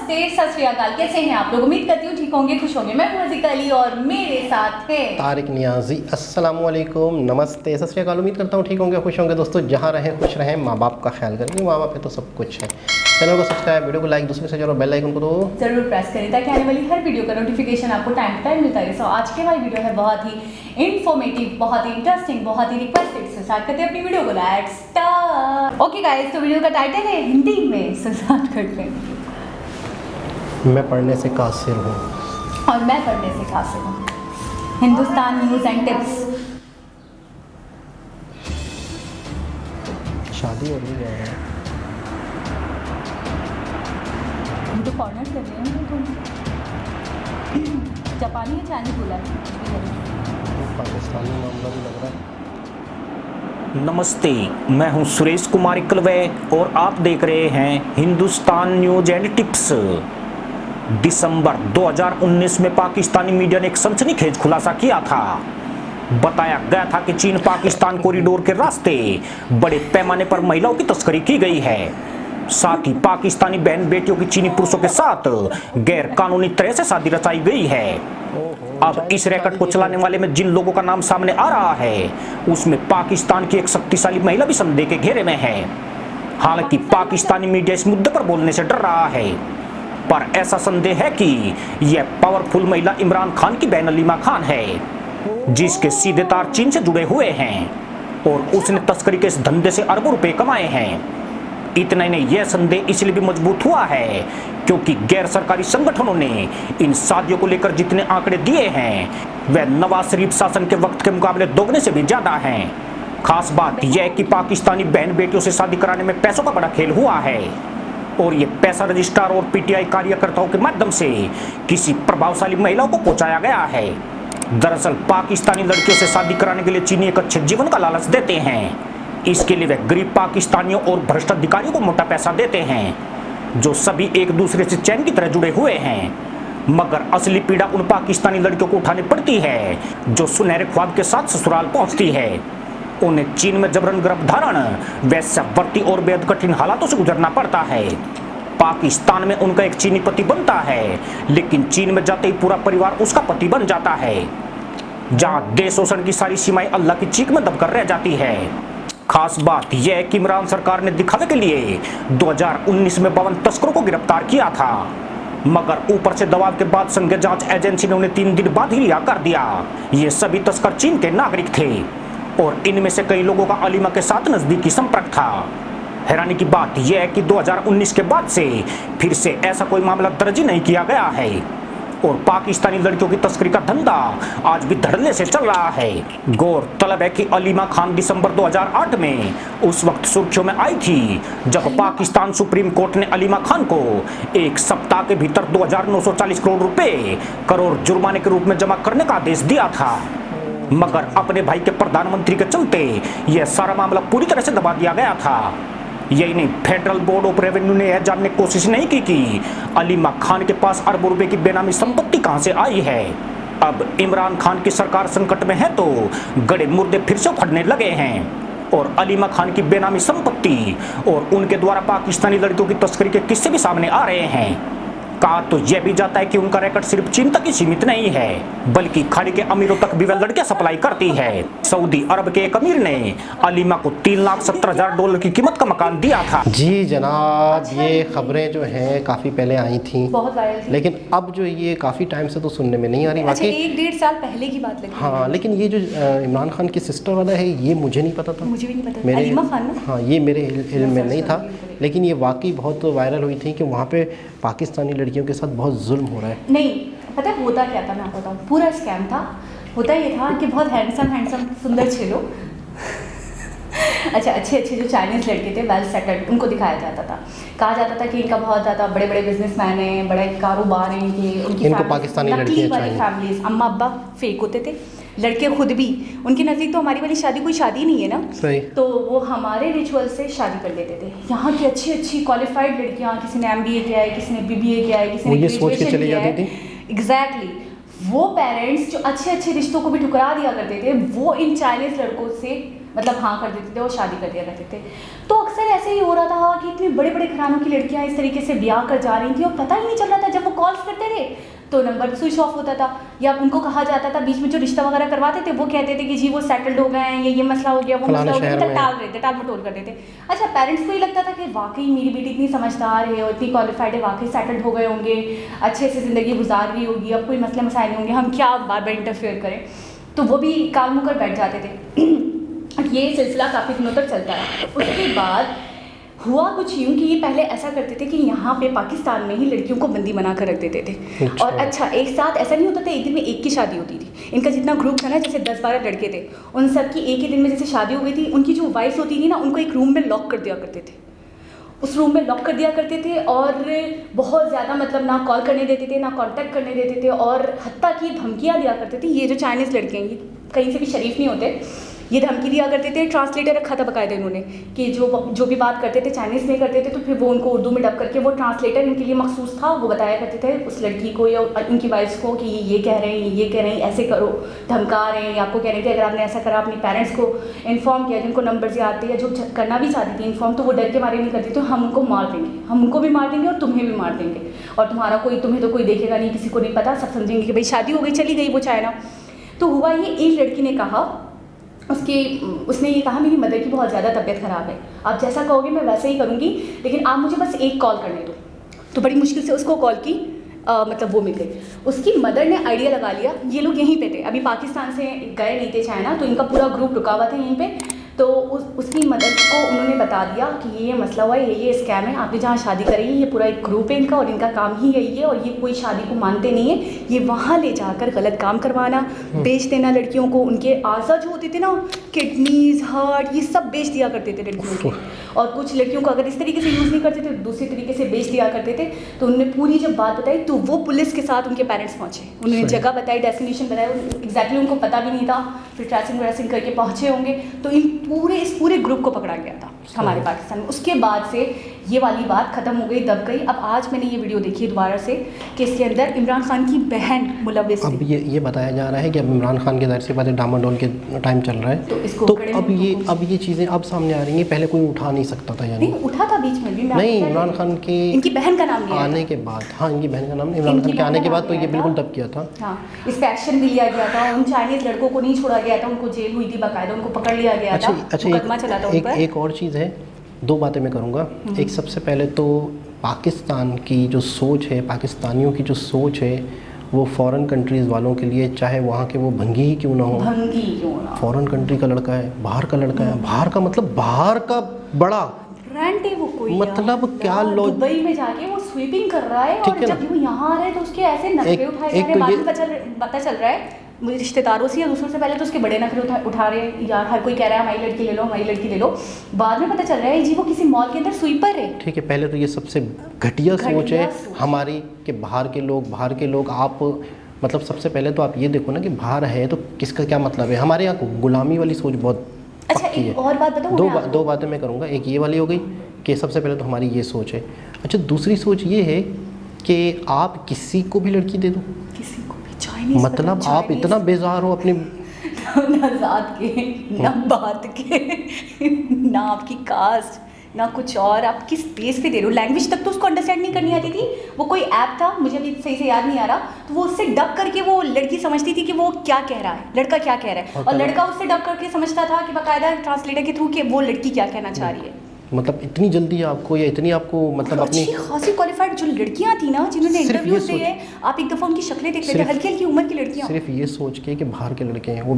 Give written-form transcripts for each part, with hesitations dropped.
नमस्ते, सत श्री अकाल। कैसे हैं आप लोग? उम्मीद करती हूँ ठीक होंगे, खुश होंगे। मैं हूं रज़िका अली और मेरे साथ है तारिक नियाजी। अस्सलाम वालेकुम, नमस्ते, सत श्री अकाल। उम्मीद करता हूँ ठीक होंगे, खुश होंगे। दोस्तों जहाँ रहें खुश रहें, माँ बाप का ख्याल करें, माँ बाप है तो सब कुछ है। चैनल को सब्सक्राइब, वीडियो को लाइक, दूसरे से जरूर बेल आइकन को तो जरूर प्रेस करें ताकि आने वाली हर वीडियो का नोटिफिकेशन आपको टाइम टू टाइम मिलता रहे। सो आज के हमारी वीडियो है बहुत ही इन्फॉर्मेटिव, बहुत ही इंटरेस्टिंग, बहुत ही रिक्वेस्टेड। सो स्टार्ट करते हैं अपनी वीडियो को। Let's start. ओके गाइस, तो वीडियो का टाइटल है हिंदी में। सो स्टार्ट करते हैं। मैं पढ़ने से कासिर हूँ और मैं पढ़ने से कासिर हूँ। Hindustan news and tips. शादी हो रही है। मुझे कॉर्नर कर रहे हैं तुम। जापानी या चाइनीज बोला है? पाकिस्तानी मामला भी लग रहा है। नमस्ते, मैं हूं सुरेश कुमार इकलवे और आप देख रहे हैं हिंदुस्तान न्यूज एंड टिप्स। दिसंबर 2019 में पाकिस्तानी मीडिया ने एक सनसनीखेज खुलासा किया था। बताया गया था कि चीन पाकिस्तान कॉरिडोर के रास्ते बड़े पैमाने पर महिलाओं की तस्करी की गई है। साथ ही पाकिस्तानी बहन बेटियों की चीनी पुरुषों के साथ गैर कानूनी तरह से शादी रचाई गई है। अब इस रैकेट को चलाने वाले में जिन लोगों का नाम सामने आ रहा है उसमें पाकिस्तान की एक शक्तिशाली महिला भी संदेह के घेरे में है। हालांकि पाकिस्तानी मीडिया इस मुद्दे पर बोलने से डर रहा है, पर ऐसा संदेह है कि यह पावरफुल महिला इमरान खान की बहन अलीमा खान है, जिसके सीधे तार चीन से जुड़े हुए हैं और उसने तस्करी के इस धंधे से अरबों रुपए कमाए हैं। इतना ही नहीं, यह संदेह इसलिए भी मजबूत हुआ है क्योंकि गैर सरकारी संगठनों ने इन शादियों को लेकर जितने आंकड़े दिए हैं वह नवाज शरीफ शासन के वक्त के मुकाबले दोगुने से भी ज्यादा हैं। खास बात यह है कि पाकिस्तानी बहन बेटियों से शादी कराने में पैसों का बड़ा खेल हुआ है और ये पैसा रजिस्ट्रार और पीटीआई कार्यकर्ताओं के माध्यम से किसी प्रभावशाली महिलाओं को पहुंचाया गया है। दरअसल पाकिस्तानी लड़कियों से शादी कराने के लिए चीनी एक अच्छे जीवन का लालच देते हैं। इसके लिए वे गरीब पाकिस्तानियों और भ्रष्ट अधिकारियों को मोटा पैसा देते हैं, जो सभी एक दूसरे से चैन की तरह जुड़े हुए हैं। मगर असली पीड़ा उन पाकिस्तानी लड़कियों को उठानी पड़ती है जो सुनहरे ख्वाब के साथ ससुराल पहुंचती है। उन्हें चीन में जबरन गर्भधारण, वैश्यावृत्ति और बेहद कठिन हालातों से गुजरना पड़ता है। पाकिस्तान में उनका एक चीनी पति बनता है, लेकिन चीन में जाते ही पूरा परिवार उसका पति बन जाता है, जहां देश शोषण की सारी सीमाएं अल्लाह की चीख में दबकर रह जाती है। खास बात यह है कि इमरान सरकार ने दिखावे के लिए 2019 में 52 तस्करों को गिरफ्तार किया था, मगर ऊपर से दबाव के बाद संघीय जांच एजेंसी ने उन्हें 3 दिन बाद ही रिहा कर दिया। ये सभी तस्कर चीन के नागरिक थे और इनमें से कई लोगों का अलीमा के साथ नजदीकी संपर्क था। हैरानी की बात यह है कि 2019 के बाद से फिर से ऐसा कोई मामला दर्ज नहीं किया गया है और पाकिस्तानी लड़कियों की तस्करी का धंधा आज भी धड़ल्ले से चल रहा है। गौरतलब है कि अलीमा खान दिसंबर 2008 में उस वक्त सुर्खियों में आई थी जब पाकिस्तान सुप्रीम कोर्ट ने अलीमा खान को एक सप्ताह के भीतर 2,940 करोड़ रुपए जुर्माने के रूप में जमा करने का आदेश दिया था। मगर अपने भाई के प्रधानमंत्री के चलते यह सारा मामला पूरी तरह से दबा दिया गया था। यही नहीं, फेडरल बोर्ड ऑफ रेवेन्यू ने यह जानने की कोशिश नहीं की कि अलीमा खान के पास अरबों रुपए की बेनामी संपत्ति कहां से आई है। अब इमरान खान की सरकार संकट में है तो गड़े मुर्दे फिर से उखड़ने लगे हैं और अलीमा खान की बेनामी संपत्ति और उनके द्वारा पाकिस्तानी लड़कियों की तस्करी के किस्से भी सामने आ रहे हैं। कहा तो यह भी जाता है कि उनका रिकॉर्ड सिर्फ चीन तक ही सीमित नहीं है, बल्कि खाड़ी के अमीरों तक भी वह लड़कियां सप्लाई करती है। सऊदी अरब के एक अमीर ने अलीमा को $3,70,000 की कीमत का मकान दिया था। जी जनाब, ये खबरें जो हैं काफ़ी पहले आई थी, बहुत वायरल थी, लेकिन अब जो ये काफ़ी टाइम से तो सुनने में नहीं आ रही। अच्छा, वाकई 1-1.5 साल पहले की बात लगी। हाँ, लेकिन ये जो इमरान खान की सिस्टर वाला है ये मुझे नहीं पता था। मुझे भी नहीं पता। अलीमा खान ना? हाँ, ये मेरे इल्म में नहीं था, लेकिन ये वाकई बहुत वायरल हुई थी कि वहाँ पे पाकिस्तानी लड़कियों के साथ बहुत जुल्म हो रहा है। नहीं पता है होता क्या था, मैं आपको बताऊँ। पूरा स्कैम था। होता ये था कि बहुत हैंडसम सुंदर छे लोग अच्छा अच्छे जो चाइनीज़ लड़के थे वेल सेटल्ड, उनको दिखाया जाता था। कहा जाता था कि इनका बहुत ज़्यादा बड़े बड़े बिजनेसमैन हैं, बड़े कारोबार हैं इनकी इनको पाकिस्तानी लड़कियां चाहिए। फैमिलीज, अम्मा अब्बा फेक होते थे, लड़के खुद भी उनके नज़दीक तो हमारी वाली शादी कोई शादी नहीं है ना। सही। तो वो हमारे रिचुअल से शादी कर लेते थे। यहाँ की अच्छी क्वालिफाइड लड़कियाँ, किसी ने MBA किया है, किसी ने BBA किया है, किसी ने ये सोच के चली जाती थी। एग्जैक्टली। वो पेरेंट्स जो अच्छे रिश्तों को भी ठुकरा दिया करते थे, वो इन चाइनीज़ लड़कों से मतलब हाँ कर देते थे और शादी कर दिया करते थे। तो अक्सर ऐसे ही हो रहा था कि इतने बड़े बड़े घरानों की लड़कियां इस तरीके से ब्याह कर जा रही थी और पता ही नहीं चल रहा था। जब वो कॉल्स करते थे तो नंबर स्विच ऑफ होता था, या उनको कहा जाता था बीच में जो रिश्ता वगैरह करवाते थे वो कहते थे कि जी वो सेटल्ड हो गए हैं, ये मसला हो गया, वो मसला हो गया, टाल रहे थे, टाल मटोल कर देते थे। अच्छा, पेरेंट्स को ही लगता था कि वाकई मेरी बेटी इतनी समझदार है और इतनी क्वालिफाइड है, वाकई सेटल्ड हो गए होंगे, अच्छे से ज़िंदगी गुजार रही होगी, अब कोई मसले मसाइल नहीं होंगे, हम क्या बार बार इंटरफेयर करें। तो वो भी काल मुँह कर बैठ जाते थे। ये सिलसिला काफ़ी दिनों तक चलता है। उसके बाद हुआ कुछ यूँ कि ये पहले ऐसा करते थे कि यहाँ पे पाकिस्तान में ही लड़कियों को बंदी बना कर रख देते थे। और अच्छा, एक साथ ऐसा नहीं होता था, एक दिन में एक की शादी होती थी। इनका जितना ग्रुप था ना, जैसे 10-12 लड़के थे, उन सब की एक ही दिन में जैसे शादी हो गई थी, उनकी जो वाइफ होती थी ना, उनको एक रूम में लॉक कर दिया करते थे। उस रूम में लॉक कर दिया करते थे और बहुत ज़्यादा मतलब ना कॉल करने देते थे, ना कांटेक्ट करने देते थे, और हत्ता की धमकियाँ दिया करते थे। ये जो चाइनीज़ लड़के हैं, ये कहीं से भी शरीफ नहीं होते, ये धमकी दिया करते थे। ट्रांसलेटर रखा था बाकायदा इन्होंने कि जो भी बात करते थे चाइनीज़ में करते थे, तो फिर वो उनको उर्दू में डब करके, वो ट्रांसलेटर इनके लिए मखसूस था, वो बताया करते थे उस लड़की को या उनकी वाइफ्स को कि ये कह रहे हैं, ये कह रहे हैं, ऐसे करो, धमका रहे हैं, आपको कह रहे थे अगर आपने ऐसा करा, अपने पेरेंट्स को इन्फॉर्म किया, जिनको नंबर याद थे या जो करना भी चाहती थी इन्फॉर्म, तो वो डर के मारे नहीं करती, तो हम उनको मार देंगे, हम उनको भी मार देंगे और तुम्हें भी मार देंगे, और तुम्हें तो कोई देखेगा नहीं, किसी को नहीं पता, सब समझेंगे कि भाई शादी हो गई, चली गई वो चाइना। तो हुआ ये, एक लड़की ने कहा, उसने ये कहा मेरी मदर की बहुत ज़्यादा तबीयत ख़राब है, आप जैसा कहोगे मैं वैसे ही करूँगी, लेकिन आप मुझे बस एक कॉल करने दो। तो बड़ी मुश्किल से उसको कॉल की, मतलब वो मिल गई। उसकी मदर ने आइडिया लगा लिया, ये लोग यहीं पे थे, अभी पाकिस्तान से गए नहीं थे चाइना, तो इनका पूरा ग्रुप रुका हुआ था यहीं पे। तो उसकी मदर को उन्होंने बता दिया कि ये मसला हुआ है, ये स्कैम है, आपने जहाँ शादी करी है, ये पूरा एक ग्रुप है इनका और इनका काम ही यही है, और ये कोई शादी को मानते नहीं है, ये वहाँ ले जाकर गलत काम करवाना, बेच देना लड़कियों को, उनके आज़ा जो होते थे ना, किडनीज, हार्ट, ये सब बेच दिया करते थे लड़कियों के। और कुछ लड़कियों को अगर इस तरीके से यूज़ नहीं करते थे, दूसरे तरीके से बेच दिया करते थे। तो उन्होंने पूरी जब बात बताई तो वो पुलिस के साथ उनके पेरेंट्स पहुँचे, उन्होंने जगह बताई, डेस्टिनेशन बताया, एग्जैक्टली उनको पता भी नहीं था, फिर ट्रेसिंग करके पहुँचे होंगे। तो इस पूरे ग्रुप को पकड़ा गया था हमारे पाकिस्तान में। उसके बाद से ये वाली बात ख़त्म हो गई, दब गई। अब आज मैंने ये वीडियो देखी दोबारा से कि इसके अंदर इमरान खान की बहन मुलविस थी। अब ये बताया जा रहा है कि अब इमरान खान के ज़ाहिर सी बात है डामाडोल के टाइम चल रहा है, तो अब ये चीज़ें अब सामने आ रही हैं, पहले कोई उठा नहीं सकता था, यानी नहीं उठा था बीच में भी, नहीं इमरान खान के इनकी बहन का नाम आने के बाद, हाँ इनकी बहन का नाम इमरान खान के आने के बाद तो ये बिल्कुल दब किया था। हाँ, इस पर एक्शन भी लिया गया था, उन चाइनीज़ लड़कों को नहीं छोड़ा गया था, उनको जेल हुई थी बाकायदा, उनको पकड़ लिया गया था, मुकदमा चला था उन पर। एक और चीज़ है, दो बातें मैं करूँगा। एक, सबसे पहले तो पाकिस्तान की जो सोच है, पाकिस्तानियों की जो सोच है, वो फॉरेन कंट्रीज़ वालों के लिए, चाहे वहाँ के वो भंगी ही क्यों ना हो, फॉरेन कंट्री का लड़का है, बाहर का लड़का है, बाहर का मतलब बाहर का बड़ा ब्रांड है वो, कोई मतलब क्या लो दुबई में जाके वो स्वीपिंग कर रहा है, और जब वो यहाँ आ रहे तो उसके ऐसे नखरे उठाए जा रहे हैं। बाद में पता चल रहा है मुझे रिश्तेदारों से या दूसरों से, पहले तो उसके बड़े नखरे उठा रहे हैं, यार हर कोई कह रहा है हमारी लड़की ले लो, हमारी लड़की ले लो। बाद में पता चल रहा है जी वो किसी मॉल के अंदर स्वीपर है। ठीक है, पहले तो ये सबसे घटिया सोच है हमारी कि बाहर के लोग आप मतलब सबसे पहले तो आप ये देखो ना कि बाहर है तो किसका क्या मतलब है। हमारे यहाँ गुलामी वाली सोच बहुत अच्छा पक्की है। और बात बताऊँ, दो बातें मैं करूँगा। एक ये वाली हो गई कि सबसे पहले तो हमारी ये सोच है। अच्छा, दूसरी सोच ये है कि आप किसी को भी लड़की दे दो, किसी को भी, चाइनीज मतलब आप इतना बेजार हो अपनी ना जात के, ना बात के, ना आपकी कास्ट, ना कुछ और, आप किस बेस पे दे रहे हो। लैंग्वेज तक तो उसको अंडरस्टैंड नहीं करनी आती थी। वो कोई ऐप था, मुझे अभी सही से याद नहीं आ रहा, तो वो उससे डब करके वो लड़की समझती थी कि वो क्या कह रहा है, लड़का क्या कह रहा है, और लड़का उससे डब करके समझता था कि बाकायदा ट्रांसलेटर के थ्रू कि वो लड़की क्या कहना चाह रही है। मतलब इतनी जल्दी आपको या इतनी आपको मतलब अपनी अच्छी खासी क्वालिफाइड जो लड़कियां थी ना, जिन्होंने इंटरव्यूज दिए, आप एक दफ़ा उनकी शक्लें देख लेते, हल्की हल्की उम्र की लड़कियां, सिर्फ ये सोच के कि बाहर के लड़के हैं वो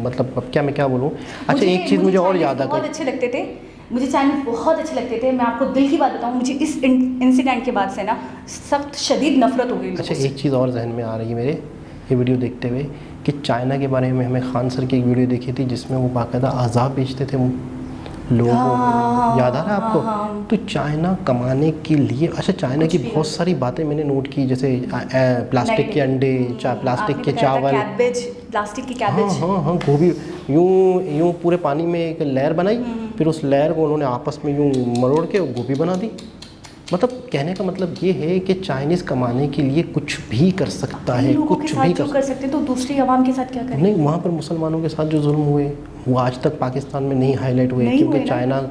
मतलब अब क्या मैं क्या बोलूँ। अच्छा, एक चीज़ मुझे और याद आ गई, बहुत अच्छे लगते थे मुझे, चाइनीज़ बहुत अच्छे लगते थे। मैं आपको दिल की बात बताऊँ, मुझे इस इंसिडेंट के बाद से ना सख्त शदीद नफरत हो गई। अच्छा, एक चीज़ और जहन में आ रही है मेरे ये वीडियो देखते हुए कि चाइना के बारे में हमें खान सर की एक वीडियो देखी थी जिसमें वो बाकायदा आज़ाद बेचते थे लोगों को, याद आ रहा है आपको? तो चाइना कमाने के लिए, अच्छा चाइना की बहुत सारी बातें मैंने नोट की, जैसे प्लास्टिक के अंडे, प्लास्टिक के चावल, प्लास्टिक की कैबेज, हाँ गोभी, यूँ पूरे पानी में एक लेयर बनाई, फिर उस लेयर को उन्होंने आपस में यूँ मरोड़ के गोभी बना दी। मतलब कहने का मतलब ये है कि चाइनीज़ कमाने के लिए कुछ भी कर सकता है, कुछ भी कर सकते हैं, तो दूसरी आवाम के साथ क्या करें? नहीं, वहाँ पर मुसलमानों के साथ जो जुल्म हुए, वो आज तक पाकिस्तान में नहीं हाईलाइट हुए, क्योंकि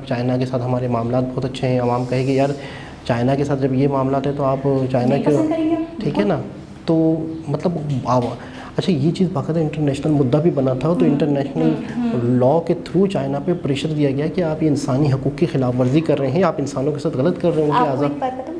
चाइना के साथ हमारे मामलात बहुत अच्छे हैं। आवाम कहे कि यार चाइना के साथ जब ये मामलात है तो आप चाइना के, ठीक है ना, तो मतलब अच्छा ये चीज़ बाकायदा इंटरनेशनल मुद्दा भी बना था, तो इंटरनेशनल लॉ के थ्रू चाइना पे प्रेशर दिया गया कि आप ये इंसानी हकूक़ की खिलाफ वर्जी कर रहे हैं, आप इंसानों के साथ गलत कर रहे हैं, उनके आपको एक बात बताऊं,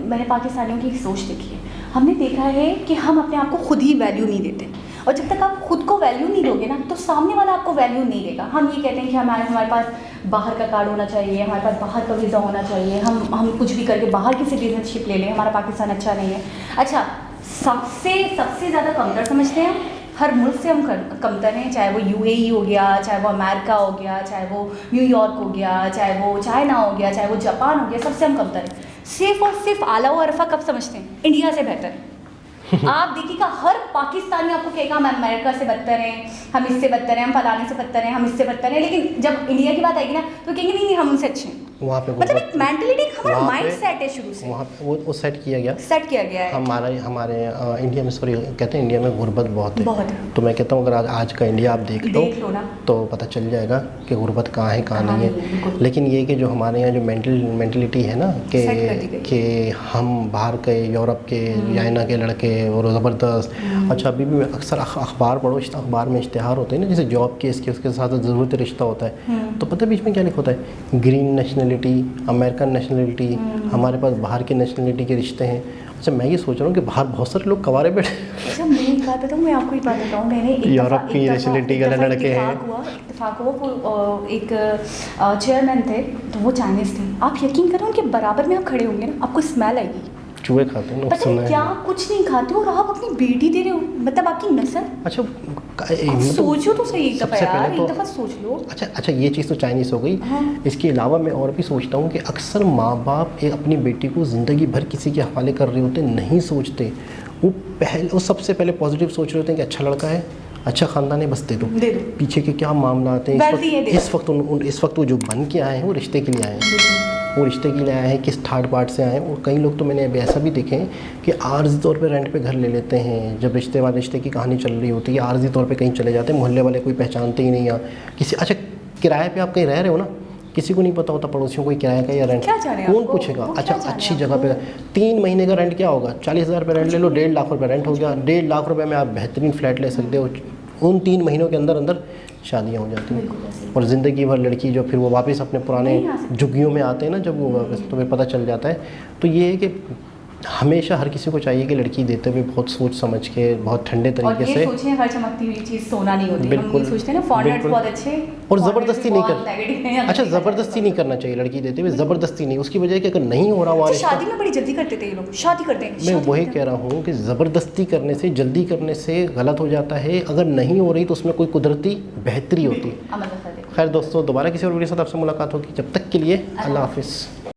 मैंने पाकिस्तानियों की सोच देखी है। हमने देखा है कि हम अपने आप को खुद ही वैल्यू नहीं देते, और जब तक आप खुद को वैल्यू नहीं दोगे ना तो सामने वाला आपको वैल्यू नहीं देगा। हम ये कहते हैं कि हमारे पास बाहर का कार्ड होना चाहिए, हमारे पास बाहर का वीज़ा होना चाहिए, हम कुछ भी करके बाहर की सिटीजनशिप ले लें, हमारा पाकिस्तान अच्छा नहीं है। अच्छा, सबसे ज़्यादा कमतर समझते हैं हम, हर मुल्क से हम कमतर हैं, चाहे वो UAE हो गया, चाहे वो अमेरिका हो गया, चाहे वो न्यूयॉर्क हो गया, चाहे वो चाइना हो गया, चाहे वो जापान हो गया, सबसे हम कमतर हैं। सिर्फ और सिर्फ आला व अरफा कब समझते हैं? इंडिया से बेहतर है। आप देखिएगा हर पाकिस्तानी आपको कहेगा हम अमेरिका से बदतर हैं, हम इससे बदतर हैं, हम फलाने से बदतर हैं, हम इससे बदतर हैं, लेकिन जब इंडिया की बात आएगी ना तो कहेंगे नहीं हम उनसे अच्छे हैं। वहाँ पे मतलब एक मेंटलिटी, हमारा माइंड सेट है शुरू से, वहाँ पे वो सेट किया गया है। हमारे इंडिया में, सॉरी कहते हैं इंडिया में गुर्बत बहुत है। तो मैं कहता हूँ अगर आज का इंडिया आप देख लो ना तो पता चल जाएगा कि गुर्बत कहाँ है कहाँ नहीं है। लेकिन ये कि जो हमारे यहाँ जो मेंटलिटी है ना कि हम बाहर के, यूरोप के, चाइना के लड़के और ज़बरदस्त। अच्छा, अभी भी अक्सर अखबार पढ़ो, अखबार में इश्तिहार होते हैं ना, जैसे जॉब के इसके उसके साथ ज़रूरत रिश्ता होता है, तो पता है बीच में क्या लिखा होता है? ग्रीन नेशनलिटी, अमेरिकन नेशनलिटी, हमारे पास बाहर की नेशनलिटी के रिश्ते हैं। अच्छा, मैं ये सोच रहा हूँ कि बाहर बहुत सारे लोग कवारे बैठे। अच्छा, मैं एक बात बताऊँ, मैं आपको एक बात बताऊँ, मैंने यूरोप की नेशनलिटी के लड़के हैं, इत्तेफाक हुआ, वो एक चेयरमैन थे, तो वो चाइनीज़ थे। आप यकीन करो उनके बराबर में आप खड़े होंगे ना, आपको स्मेल आएगी। चूहे खाते हैं, पता है क्या? कुछ नहीं खाते और आप अपनी बेटी दे रहे हो, मतलब आपकी नस्ल। अच्छा, सोचो तो सही एक दफ़ा यार, एक दफ़ा सोच लो। अच्छा, ये चीज़ तो चाइनीज़ हो गई। इसके अलावा मैं और भी सोचता हूँ कि अक्सर माँ बाप अपनी बेटी को ज़िंदगी भर किसी के हवाले कर रहे होते, नहीं सोचते। वो सबसे पहले पॉजिटिव सोच रहे होते हैं कि अच्छा लड़का है, अच्छा ख़ानदान है, बस दे दो। पीछे के क्या मामला आते हैं इस वक्त वो जो बन के आए हैं वो रिश्ते के लिए आए हैं, वो रिश्ते के लिए आए हैं, किस थर्ड पार्ट से आए हैं। और कई लोग तो मैंने अभी ऐसा भी देखे हैं कि आर्जी तौर पे रेंट पे घर ले लेते हैं। जब रिश्ते की कहानी चल रही होती है, आर्जी तौर पे कहीं चले जाते हैं, मोहल्ले वाले कोई पहचानते ही नहीं। या किसी, अच्छा किराए पे आप कहीं रह रहे हो ना, किसी को नहीं पता होता पड़ोसियों को किराया का या रेंट, कौन पूछेगा? अच्छा, अच्छी जगह पे 3 महीने का रेंट क्या होगा? 40,000 रुपये रेंट ले लो, 1.5 लाख रुपये रेंट हो गया। 1.5 लाख रुपये में आप बेहतरीन फ्लैट ले सकते हो। उन 3 महीनों के अंदर शादियाँ हो जाती हैं, और ज़िंदगी भर लड़की जो फिर वो वापस अपने पुराने झुग्गियों में आते हैं ना, जब वो वापस तुम्हें पता चल जाता है। तो ये है कि हमेशा हर किसी को चाहिए कि लड़की देते हुए बहुत सोच समझ के, बहुत ठंडे तरीके से सोचें। हर चमकती हुई चीज़ सोना नहीं होती। बिल्कुल, हम सोचते हैं ना फॉरेनर्स बहुत अच्छे, और ज़बरदस्ती नहीं कर, अच्छा ज़बरदस्ती नहीं करना चाहिए लड़की देते हुए, ज़बरदस्ती नहीं। उसकी वजह कि अगर नहीं हो रहा वो शादी में बड़ी जल्दी करते थे ये लोग, शादी करते हैं। मैं वही कह रहा हूँ कि ज़बरदस्ती करने से, जल्दी करने से गलत हो जाता है। अगर नहीं हो रही तो उसमें कोई कुदरती बेहतरी होती है। खैर दोस्तों, दोबारा किसी और वीडियो के साथ आपसे मुलाकात होगी, जब तक के लिए अल्लाह हाफिज़।